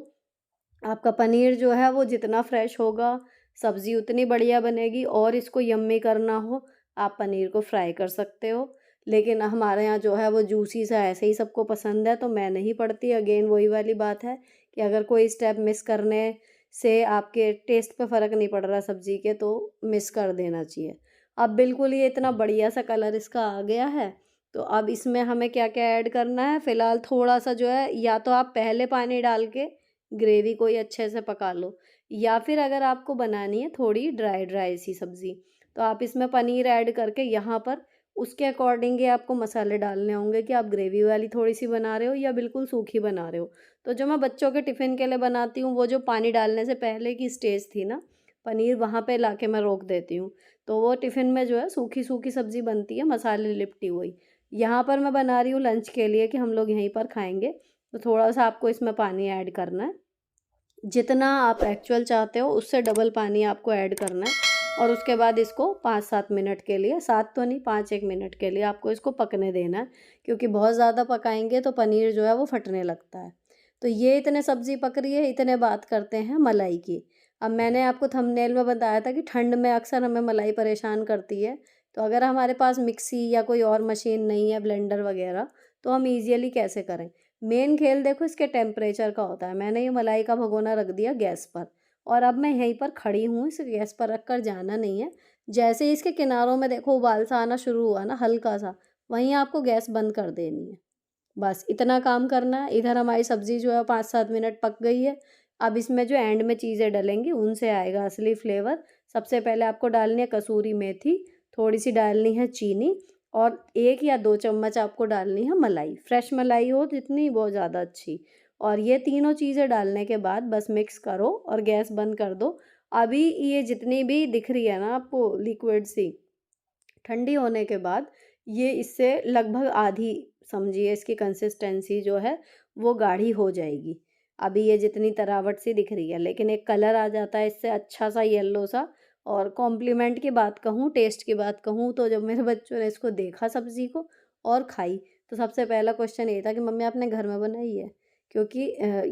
आपका पनीर जो है वो जितना फ्रेश होगा सब्ज़ी उतनी बढ़िया बनेगी, और इसको यम्मी करना हो आप पनीर को फ्राई कर सकते हो। लेकिन हमारे यहाँ जो है वो जूसी सा ऐसे ही सबको पसंद है, तो मैं नहीं पड़ती। अगेन वही वाली बात है कि अगर कोई स्टेप मिस करने से आपके टेस्ट पे फ़र्क नहीं पड़ रहा सब्ज़ी के, तो मिस कर देना चाहिए। अब बिल्कुल ये इतना बढ़िया सा कलर इसका आ गया है, तो अब इसमें हमें क्या-क्या ऐड करना है, फ़िलहाल थोड़ा-सा जो है, या तो आप पहले पानी डाल के ग्रेवी को ही अच्छे से पका लो, या फिर अगर आपको बनानी है थोड़ी ड्राई ड्राई सी सब्ज़ी, तो आप इसमें पनीर ऐड करके यहाँ पर उसके अकॉर्डिंग ही आपको मसाले डालने होंगे कि आप ग्रेवी वाली थोड़ी-सी बना रहे हो या बिल्कुल सूखी बना रहे हो। तो जो मैं बच्चों के टिफ़िन के लिए बनाती हूँ, वो जो पानी डालने से पहले की स्टेज थी ना, पनीर वहाँ पे लाके मैं रोक देती हूँ। तो वो टिफ़िन में जो है सूखी-सूखी सब्ज़ी बनती है, मसाले लिपटी हुई। यहाँ पर मैं बना रही हूँ लंच के लिए कि हम लोग यहीं पर खाएँगे, तो थोड़ा-सा आपको इसमें पानी ऐड करना है। जितना आप एक्चुअल चाहते हो उससे डबल पानी आपको ऐड करना है, और उसके बाद इसको 5-7 मिनट के लिए, 7 तो नहीं 5-1 मिनट के लिए आपको इसको पकने देना है, क्योंकि बहुत ज़्यादा पकाएंगे तो पनीर जो है वो फटने लगता है। तो ये इतने सब्ज़ी पक रही है, इतने बात करते हैं मलाई की। अब मैंने आपको थंबनेल में बताया था कि ठंड में अक्सर हमें मलाई परेशान करती है, तो अगर हमारे पास मिक्सी या कोई और मशीन नहीं है, ब्लेंडर वगैरह, तो हम ईज़िली कैसे करें। मेन खेल देखो इसके टेम्परेचर का होता है। मैंने ये मलाई का भगोना रख दिया गैस पर, और अब मैं यहीं पर खड़ी हूँ, इसे गैस पर रख कर जाना नहीं है। जैसे ही इसके किनारों में देखो उबाल सा आना शुरू हुआ ना हल्का सा, वहीं आपको गैस बंद कर देनी है। बस इतना काम करना है। इधर हमारी सब्ज़ी जो है 5-7 मिनट पक गई है। अब इसमें जो एंड में चीज़ें डलेंगी उनसे आएगा असली फ्लेवर। सबसे पहले आपको डालनी है कसूरी मेथी, थोड़ी-सी डालनी है चीनी, और 1 या 2 चम्मच आपको डालनी है मलाई। फ्रेश मलाई हो जितनी वो ज़्यादा अच्छी। और ये तीनों चीज़ें डालने के बाद बस मिक्स करो और गैस बंद कर दो। अभी ये जितनी भी दिख रही है ना आपको लिक्विड सी, ठंडी होने के बाद ये इससे लगभग आधी, समझिए इसकी कंसिस्टेंसी जो है वो गाढ़ी हो जाएगी। अभी ये जितनी तरावट सी दिख रही है, लेकिन एक कलर आ जाता है इससे अच्छा सा येलो सा। और कॉम्प्लीमेंट की बात कहूँ, टेस्ट की बात कहूँ, तो जब मेरे बच्चों ने इसको देखा सब्ज़ी को और खाई, तो सबसे पहला क्वेश्चन ये था कि मम्मी आपने घर में बनाई है? क्योंकि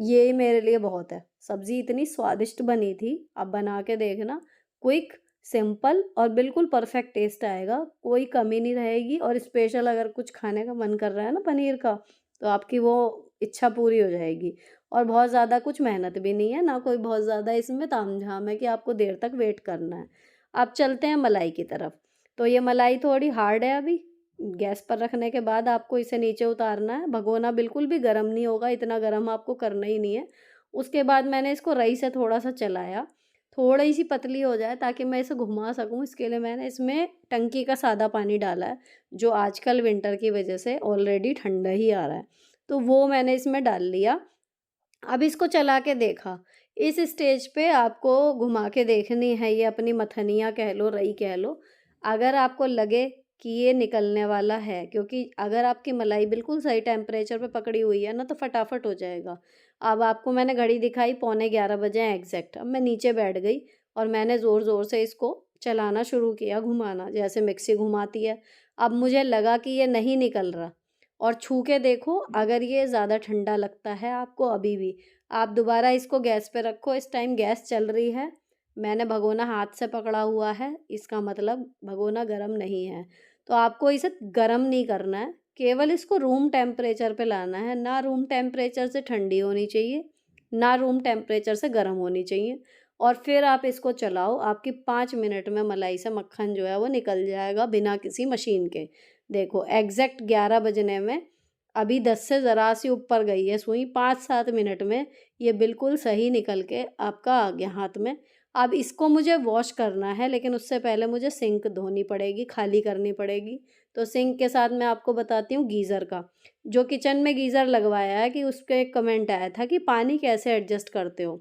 ये मेरे लिए बहुत है। सब्ज़ी इतनी स्वादिष्ट बनी थी, आप बना के देखना। क्विक, सिंपल और बिल्कुल परफेक्ट टेस्ट आएगा, कोई कमी नहीं रहेगी। और स्पेशल अगर कुछ खाने का मन कर रहा है ना पनीर का, तो आपकी वो इच्छा पूरी हो जाएगी। और बहुत ज़्यादा कुछ मेहनत भी नहीं है, ना कोई बहुत ज़्यादा इसमें तामझाम है कि आपको देर तक वेट करना है। अब चलते हैं मलाई की तरफ। तो ये मलाई थोड़ी हार्ड है अभी, गैस पर रखने के बाद आपको इसे नीचे उतारना है। भगोना बिल्कुल भी गर्म नहीं होगा, इतना गर्म आपको करना ही नहीं है। उसके बाद मैंने इसको रई से थोड़ा-सा चलाया, थोड़ी-सी पतली हो जाए ताकि मैं इसे घुमा सकूँ, इसके लिए मैंने इसमें टंकी का सादा पानी डाला है, जो आजकल विंटर की वजह से ऑलरेडी ठंडा ही आ रहा है। तो वो मैंने इसमें डाल लिया। अब इसको चला के देखा। इस स्टेज पे आपको घुमा के देखनी है, ये अपनी मथनियाँ कह लो, रई कह लो। अगर आपको लगे कि ये निकलने वाला है, क्योंकि अगर आपकी मलाई बिल्कुल सही टेम्परेचर पे पकड़ी हुई है ना, तो फटाफट हो जाएगा। अब आपको मैंने घड़ी दिखाई, पौने 11 बजे हैं एग्ज़ैक्ट। अब मैं नीचे बैठ गई और मैंने ज़ोर-ज़ोर से इसको चलाना शुरू किया, घुमाना, जैसे मिक्सी घुमाती है। अब मुझे लगा कि ये नहीं निकल रहा, और छू के देखो, अगर ये ज़्यादा ठंडा लगता है आपको अभी भी, आप दोबारा इसको गैस पे रखो। इस टाइम गैस चल रही है, मैंने भगोना हाथ से पकड़ा हुआ है, इसका मतलब भगोना गरम नहीं है। तो आपको इसे गरम नहीं करना है, केवल इसको रूम टेम्परेचर पे लाना है। ना रूम टेम्परेचर से ठंडी होनी चाहिए, ना रूम टेम्परेचर से गर्म होनी चाहिए। और फिर आप इसको चलाओ, आपकी 5 मिनट में मलाई से मक्खन जो है वो निकल जाएगा बिना किसी मशीन के। देखो एग्ज़ैक्ट 11 बजने में अभी 10 से ज़रा सी ऊपर गई है सुई, 5-7 मिनट में ये बिल्कुल सही निकल के आपका आ गया हाथ में। अब इसको मुझे वॉश करना है, लेकिन उससे पहले मुझे सिंक धोनी पड़ेगी, खाली करनी पड़ेगी। तो सिंक के साथ मैं आपको बताती हूँ गीज़र का। जो किचन में गीज़र लगवाया है कि उस पे एक कमेंट आया था कि पानी कैसे एडजस्ट करते हो?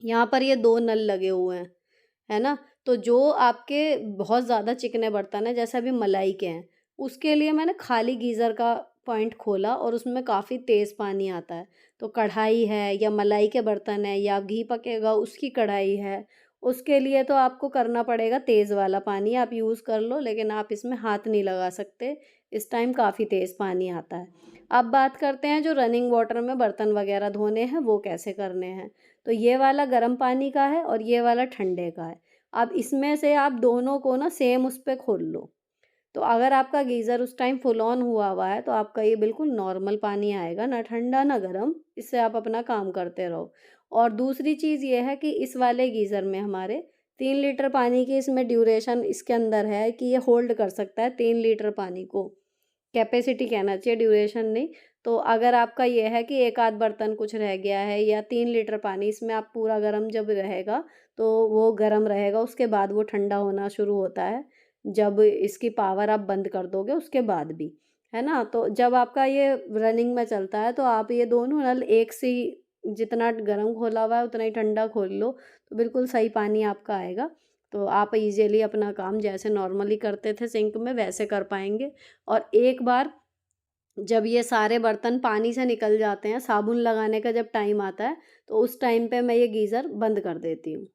यहाँ पर ये 2 नल लगे हुए हैं, है ना? तो जो आपके बहुत ज़्यादा चिकने बर्तन हैं, जैसे अभी मलाई के हैं, उसके लिए मैंने खाली गीज़र का पॉइंट खोला और उसमें काफ़ी तेज़ पानी आता है। तो कढ़ाई है या मलाई के बर्तन है या घी पकेगा उसकी कढ़ाई है, उसके लिए तो आपको करना पड़ेगा तेज़ वाला पानी, आप यूज़ कर लो लेकिन आप इसमें हाथ नहीं लगा सकते, इस टाइम काफ़ी तेज़ पानी आता है। अब बात करते हैं जो रनिंग वाटर में बर्तन वगैरह धोने हैं, वो कैसे करने हैं? तो ये वाला गर्म पानी का है और ये वाला ठंडे का है। अब इसमें से आप दोनों को ना सेम उस पे खोल लो। तो अगर आपका गीज़र उस टाइम फुल ऑन हुआ हुआ है तो आपका ये बिल्कुल नॉर्मल पानी आएगा, ना ठंडा ना गर्म, इससे आप अपना काम करते रहो। और दूसरी चीज़ ये है कि इस वाले गीज़र में हमारे 3 लीटर पानी की इसमें ड्यूरेशन इसके अंदर है कि ये होल्ड कर सकता है 3 लीटर पानी को। कैपेसिटी कहना चाहिए, ड्यूरेशन नहीं। तो अगर आपका ये है कि एक आध बर्तन कुछ रह गया है या 3 लीटर पानी इसमें आप पूरा गर्म जब रहेगा, तो वो गर्म रहेगा, उसके बाद वो ठंडा होना शुरू होता है, जब इसकी पावर आप बंद कर दोगे उसके बाद भी, है ना? तो जब आपका ये रनिंग में चलता है तो आप ये दोनों नल एक से ही जितना गर्म खोला हुआ है उतना ही ठंडा खोल लो, तो बिल्कुल सही पानी आपका आएगा। तो आप ईज़िली अपना काम जैसे नॉर्मली करते थे सिंक में वैसे कर पाएँगे। और एक बार जब ये सारे बर्तन पानी से निकल जाते हैं, साबुन लगाने का जब टाइम आता है, तो उस टाइम पे मैं ये गीज़र बंद कर देती हूँ।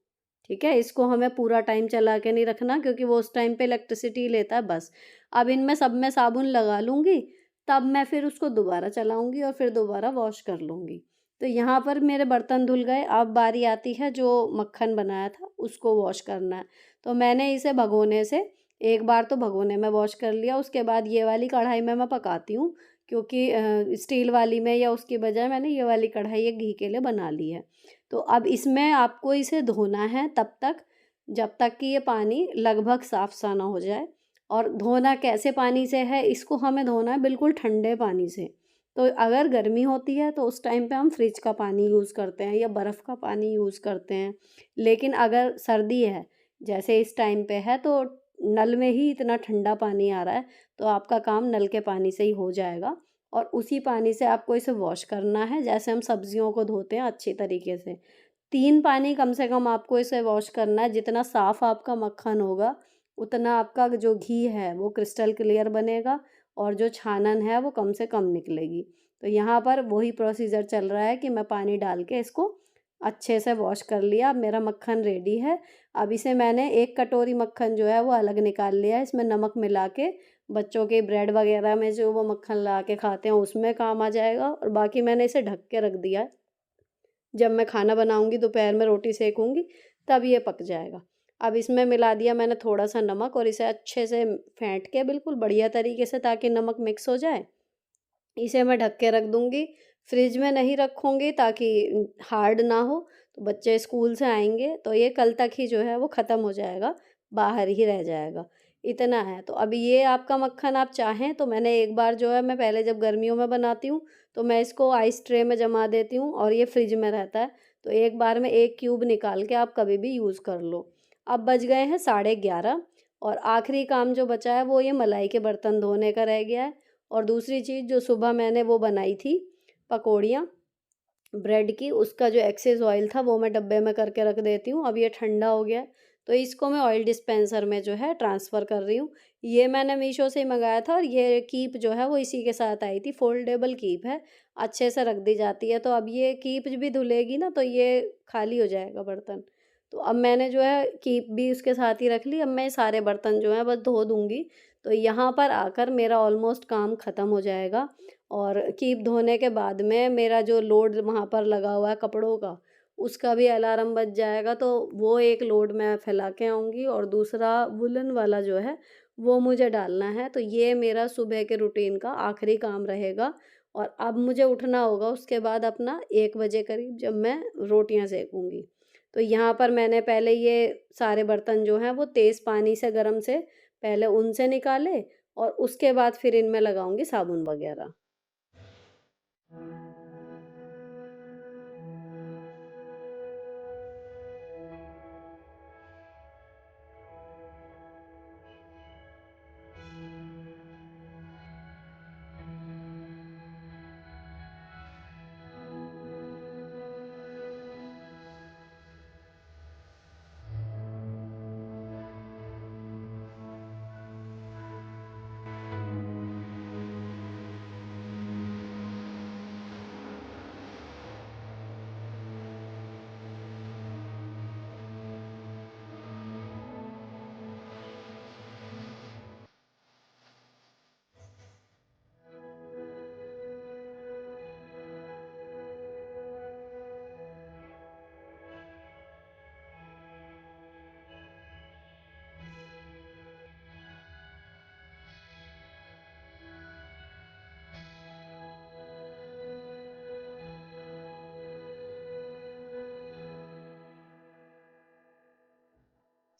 ठीक है? इसको हमें पूरा टाइम चला के नहीं रखना क्योंकि वो उस टाइम पे इलेक्ट्रिसिटी लेता है बस। अब इनमें सब में साबुन लगा लूँगी, तब मैं फिर उसको दोबारा चलाऊँगी और फिर दोबारा वॉश कर लूँगी। तो यहाँ पर मेरे बर्तन धुल गए, अब बारी आती है जो मक्खन बनाया था उसको वॉश करना है। तो मैंने इसे भगोने से एक बार तो भगोने में वॉश कर लिया, उसके बाद ये वाली कढ़ाई में मैं पकाती हूँ क्योंकि स्टील वाली में या उसकी बजाय मैंने ये वाली कढ़ाई एक घी के लिए बना ली है। तो अब इसमें आपको इसे धोना है तब तक जब तक कि ये पानी लगभग साफ़-सा ना हो जाए। और धोना कैसे पानी से है, इसको हमें धोना है बिल्कुल ठंडे पानी से। तो अगर गर्मी होती है तो उस टाइम पे हम फ्रिज का पानी यूज़ करते हैं या बर्फ़ का पानी यूज़ करते हैं। लेकिन अगर सर्दी है, जैसे इस टाइम पे है तो नल में ही इतना ठंडा पानी आ रहा है, तो आपका काम नल के पानी से ही हो जाएगा। और उसी पानी से आपको इसे वॉश करना है जैसे हम सब्जियों को धोते हैं अच्छी तरीके से। 3 पानी कम से कम आपको इसे वॉश करना है, जितना साफ़ आपका मक्खन होगा, उतना आपका जो घी है वो क्रिस्टल क्लियर बनेगा और जो छानन है वो कम से कम निकलेगी। तो यहाँ पर वही प्रोसीजर चल रहा है कि मैं पानी डाल के इसको अच्छे से वॉश कर लिया, अब मेरा मक्खन रेडी है। अब इसे मैंने 1 कटोरी मक्खन जो है वो अलग निकाल लिया है, इसमें नमक मिला के बच्चों के ब्रेड वगैरह में जो वो मक्खन लगा के खाते हैं उसमें काम आ जाएगा और बाकी मैंने इसे ढक के रख दिया है। जब मैं खाना बनाऊँगी दोपहर में रोटी सेकूँगी तब ये पक जाएगा। अब इसमें मिला दिया मैंने थोड़ा-सा नमक और इसे अच्छे से फेंट के बिल्कुल बढ़िया तरीके से ताकि नमक मिक्स हो जाए, इसे मैं ढक के रख दूँगी। फ्रिज में नहीं रखूँगी ताकि हार्ड ना हो, तो बच्चे स्कूल से आएँगे तो ये कल तक ही जो है वो ख़त्म हो जाएगा, बाहर ही रह जाएगा। इतना है, तो अभी ये आपका मक्खन आप चाहें तो मैंने एक बार जो है मैं पहले जब गर्मियों में बनाती हूँ, तो मैं इसको आइस ट्रे में जमा देती हूँ और ये फ्रिज में रहता है। तो एक बार में 1 क्यूब निकाल के आप कभी भी यूज़ कर लो। अब बज गए हैं 11:30 और आखिरी काम जो बचा है वो ये मलाई के बर्तन धोने का रह गया है। और दूसरी चीज़ जो सुबह मैंने वो बनाई थी पकौड़ियाँ ब्रेड की, उसका जो एक्सेस ऑयल था वो मैं डब्बे में करके रख देती हूँ। अब ये ठंडा हो गया है, तो इसको मैं ऑयल डिस्पेंसर में जो है ट्रांसफ़र कर रही हूँ। ये मैंने मीशो से ही मँगाया था और ये कीप जो है वो इसी के साथ आई थी, फ़ोल्डेबल कीप है, अच्छे से रख दी जाती है। तो अब ये कीप भी धुलेगी ना तो ये खाली हो जाएगा बर्तन। तो अब मैंने जो है कीप भी उसके साथ ही रख ली, अब मैं सारे बर्तन जो हैं बस धो दूँगी। तो यहाँ पर आकर मेरा ऑलमोस्ट काम ख़त्म हो जाएगा। और कीप धोने के बाद में मेरा जो लोड वहाँ पर लगा हुआ है कपड़ों का, उसका भी अलार्म बज जाएगा, तो वो एक लोड मैं फैला के आऊँगी और दूसरा वूलन वाला जो है, वो मुझे डालना है। तो ये मेरा सुबह के रूटीन का आखिरी काम रहेगा और अब मुझे उठना होगा उसके बाद अपना 1 बजे करीब जब मैं रोटियाँ सेकूँगी। तो यहाँ पर मैंने पहले ये सारे बर्तन जो हैं वो तेज़ पानी से गरम से पहले उनसे निकाले और उसके बाद फिर इनमें लगाऊँगी साबुन वगैरह।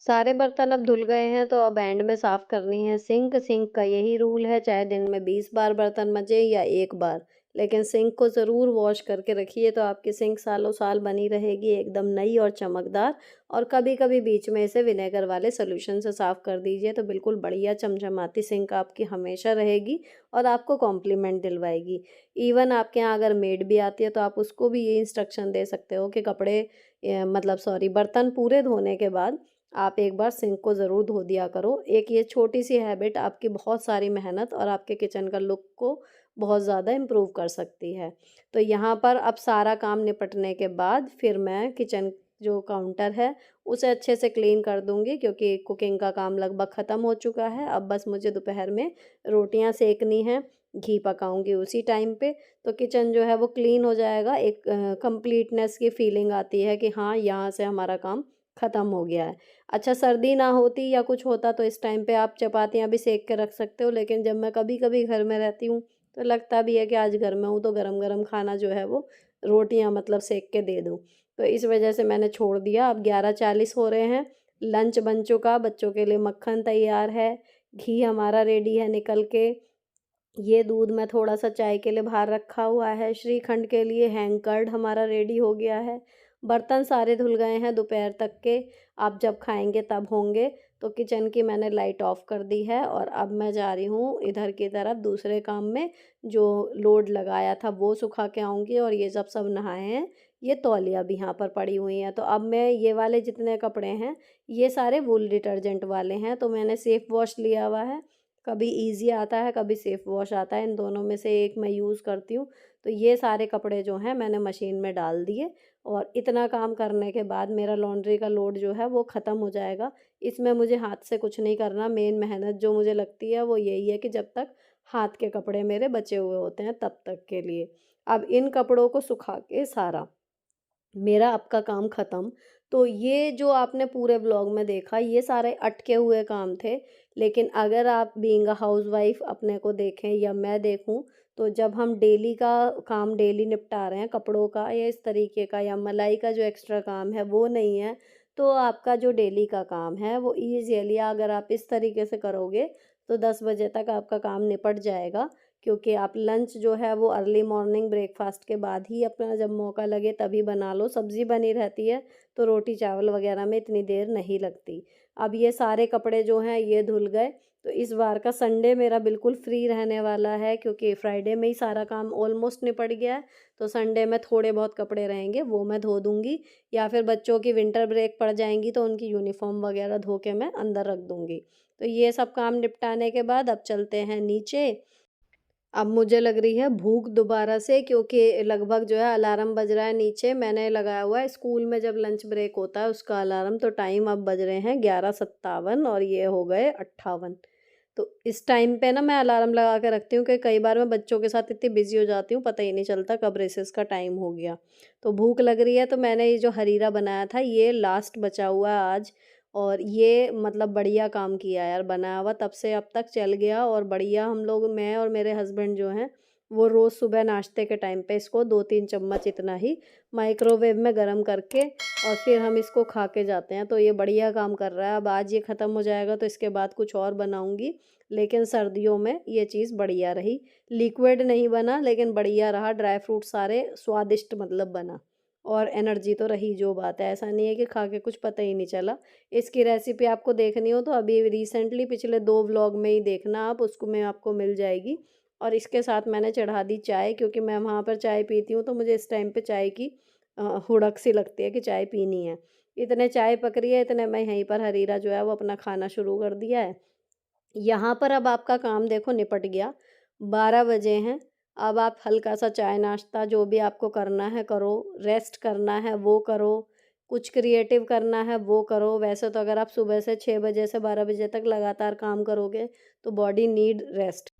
सारे बर्तन अब धुल गए हैं तो अब एंड में साफ करनी है सिंक। सिंक का यही रूल है, चाहे दिन में 20 बार बर्तन मजे या एक बार, लेकिन सिंक को ज़रूर वॉश करके रखिए तो आपकी सिंक सालों साल बनी रहेगी एकदम नई और चमकदार। और कभी कभी बीच में इसे विनेगर वाले सोल्यूशन से साफ कर दीजिए तो बिल्कुल बढ़िया चमचमाती सिंक आपकी हमेशा रहेगी और आपको कॉम्प्लीमेंट दिलवाएगी। इवन आपके यहाँ अगर मेड भी आती है तो आप उसको भी ये इंस्ट्रक्शन दे सकते हो कि कपड़े मतलब सॉरी बर्तन पूरे धोने के बाद आप एक बार सिंक को ज़रूर धो दिया करो। एक ये छोटी सी हैबिट आपकी बहुत सारी मेहनत और आपके किचन का लुक को बहुत ज़्यादा इम्प्रूव कर सकती है। तो यहाँ पर अब सारा काम निपटने के बाद फिर मैं किचन जो काउंटर है उसे अच्छे से क्लीन कर दूँगी, क्योंकि कुकिंग का काम लगभग ख़त्म हो चुका है। अब बस मुझे दोपहर में रोटियाँ सेकनी हैं, घी पकाऊँगी उसी टाइम पे। तो किचन जो है वो क्लीन हो जाएगा, एक कंप्लीटनेस की फीलिंग आती है कि हाँ, यहाँ से हमारा काम ख़त्म हो गया है। अच्छा, सर्दी ना होती या कुछ होता तो इस टाइम पे आप चपातियाँ भी सेक के रख सकते हो, लेकिन जब मैं कभी-कभी घर में रहती हूँ, तो लगता भी है कि आज घर में हूँ तो गरम-गरम खाना जो है वो रोटियाँ मतलब सेक के दे दूँ। तो इस वजह से मैंने छोड़ दिया। अब 11:40 हो रहे हैं, लंच बन चुका, बच्चों के लिए मक्खन तैयार है, घी हमारा रेडी है निकल के। ये दूध मैं थोड़ा-सा चाय के लिए बाहर रखा हुआ है, श्रीखंड के लिए हैंग कर्ड हमारा रेडी हो गया है। बर्तन सारे धुल गए हैं दोपहर तक के, आप जब खाएँगे तब होंगे। तो किचन की मैंने लाइट ऑफ़ कर दी है और अब मैं जा रही हूँ इधर की तरफ दूसरे काम में, जो लोड लगाया था वो सुखा के आऊँगी। और ये जब सब नहाए हैं, ये तौलिया भी यहाँ पर पड़ी हुई हैं। तो अब मैं ये वाले जितने कपड़े हैं, ये सारे वूल डिटर्जेंट वाले हैं, तो मैंने सेफ वॉश लिया हुआ है। कभी ईज़ी आता है, कभी सेफ वॉश आता है, इन दोनों में से एक मैं यूज़ करती हूँ। तो ये सारे कपड़े जो हैं मैंने मशीन में डाल दिए और इतना काम करने के बाद मेरा लॉन्ड्री का लोड जो है वो ख़त्म हो जाएगा। इसमें मुझे हाथ से कुछ नहीं करना, मेन मेहनत जो मुझे लगती है वो यही है कि जब तक हाथ के कपड़े मेरे बचे हुए होते हैं तब तक के लिए। अब इन कपड़ों को सुखा के सारा मेरा आपका काम ख़त्म। तो ये जो आपने पूरे व्लॉग में देखा, ये सारे अटके हुए काम थे। लेकिन अगर आप बीइंग अ हाउसवाइफ़ अपने को देखें या मैं देखूँ, तो जब हम डेली का काम डेली निपटा रहे हैं, कपड़ों का या इस तरीके का या मलाई का जो एक्स्ट्रा काम है वो नहीं है, तो आपका जो डेली का काम है वो ईज़िली अगर आप इस तरीके से करोगे, तो 10 बजे तक आपका काम निपट जाएगा। क्योंकि आप लंच जो है वो अर्ली मॉर्निंग ब्रेकफास्ट के बाद ही अपना जब मौका लगे तभी बना लो, सब्ज़ी बनी रहती है तो रोटी चावल वगैरह में इतनी देर नहीं लगती। अब ये सारे कपड़े जो हैं ये धुल गए, तो इस बार का संडे मेरा बिल्कुल फ्री रहने वाला है, क्योंकि फ्राइडे में ही सारा काम ऑलमोस्ट निपट गया है। तो संडे में थोड़े बहुत कपड़े रहेंगे वो मैं धो दूँगी, या फिर बच्चों की विंटर ब्रेक पड़ जाएँगी तो उनकी यूनिफ़ॉर्म वगैरह धो के मैं अंदर रख दूँगी। तो ये सब काम निपटाने के बाद अब चलते हैं नीचे। अब मुझे लग रही है भूख दोबारा से, क्योंकि लगभग जो है अलार्म बज रहा है नीचे, मैंने लगाया हुआ है स्कूल में जब लंच ब्रेक होता है उसका अलार्म। तो टाइम अब बज रहे हैं 11:57 और ये हो गए 58। तो इस टाइम पे ना मैं अलार्म लगा के रखती हूँ कि कई बार मैं बच्चों के साथ इतनी बिजी हो जाती हूँ, पता ही नहीं चलता कब रेसेस का टाइम हो गया। तो भूख लग रही है, तो मैंने ये जो हरीरा बनाया था ये लास्ट बचा हुआ है आज। और ये मतलब बढ़िया काम किया यार, बनाया हुआ तब से अब तक चल गया और बढ़िया। हम लोग, मैं और मेरे हस्बैंड जो हैं, वो रोज़ सुबह नाश्ते के टाइम पे इसको 2-3 चम्मच इतना ही माइक्रोवेव में गरम करके और फिर हम इसको खा के जाते हैं। तो ये बढ़िया काम कर रहा है। अब आज ये ख़त्म हो जाएगा तो इसके बाद कुछ और बनाऊँगी, लेकिन सर्दियों में ये चीज़ बढ़िया रही। लिक्विड नहीं बना लेकिन बढ़िया रहा, ड्राई फ्रूट सारे स्वादिष्ट मतलब बना। और एनर्जी तो रही जो बात है, ऐसा नहीं है कि खा के कुछ पता ही नहीं चला। इसकी रेसिपी आपको देखनी हो तो अभी रिसेंटली पिछले 2 व्लॉग में ही देखना आप, उसको में आपको मिल जाएगी। और इसके साथ मैंने चढ़ा दी चाय, क्योंकि मैं वहाँ पर चाय पीती हूँ तो मुझे इस टाइम पे चाय की हुड़क सी लगती है कि चाय पीनी है। इतने चाय पक रही है, इतने में यहीं पर हरीरा जो है वो अपना खाना शुरू कर दिया है। यहाँ पर अब आपका काम देखो निपट गया, 12 बजे हैं। अब आप हल्का-सा चाय नाश्ता जो भी आपको करना है करो, रेस्ट करना है वो करो, कुछ क्रिएटिव करना है वो करो। वैसे तो अगर आप सुबह से 6 बजे से 12 बजे तक लगातार काम करोगे, तो बॉडी नीड रेस्ट।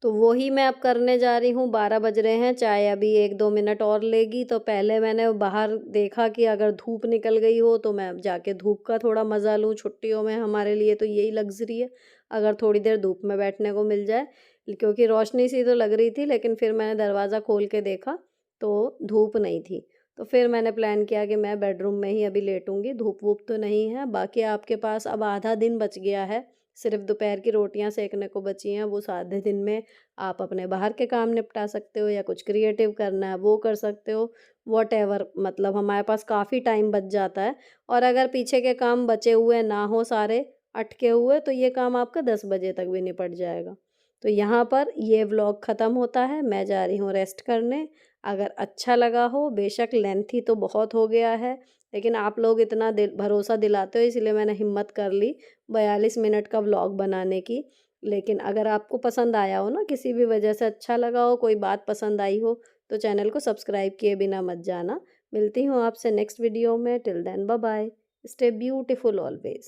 तो वो ही मैं अब करने जा रही हूँ। 12 बज रहे हैं, चाय अभी 1-2 मिनट और लेगी। तो पहले मैंने बाहर देखा कि अगर धूप निकल गई हो तो मैं अब जाके धूप का थोड़ा मज़ा लूँ। छुट्टियों में हमारे लिए तो यही लग्ज़री है, अगर थोड़ी देर धूप में बैठने को मिल जाए। क्योंकि रोशनी सी तो लग रही थी, लेकिन फिर मैंने दरवाज़ा खोल के देखा तो धूप नहीं थी। तो फिर मैंने प्लान किया कि मैं बेडरूम में ही अभी लेटूँगी, धूप-वूप तो नहीं है। बाकी आपके पास अब आधा दिन बच गया है, सिर्फ़ दोपहर की रोटियाँ सेकने को बची हैं, उस आधे दिन में आप अपने बाहर के काम निपटा सकते हो या कुछ क्रिएटिव करना है वो कर सकते हो, व्हॉटएवर मतलब हमारे पास काफ़ी टाइम बच जाता है। और अगर पीछे के काम बचे हुए ना हो सारे, अटके हुए, तो ये काम आपका 10 बजे तक भी निपट जाएगा। तो यहाँ पर ये व्लॉग ख़त्म होता है, मैं जा रही हूँ रेस्ट करने। अगर अच्छा लगा हो, बेशक लेंथी तो बहुत हो गया है, लेकिन आप लोग इतना भरोसा दिलाते हो इसलिए मैंने हिम्मत कर ली 42 मिनट का व्लॉग बनाने की। लेकिन अगर आपको पसंद आया हो ना, किसी भी वजह से अच्छा लगा हो, कोई बात पसंद आई हो, तो चैनल को सब्सक्राइब किए बिना मत जाना। मिलती हूँ आपसे नेक्स्ट वीडियो में, till then bye bye, stay beautiful always.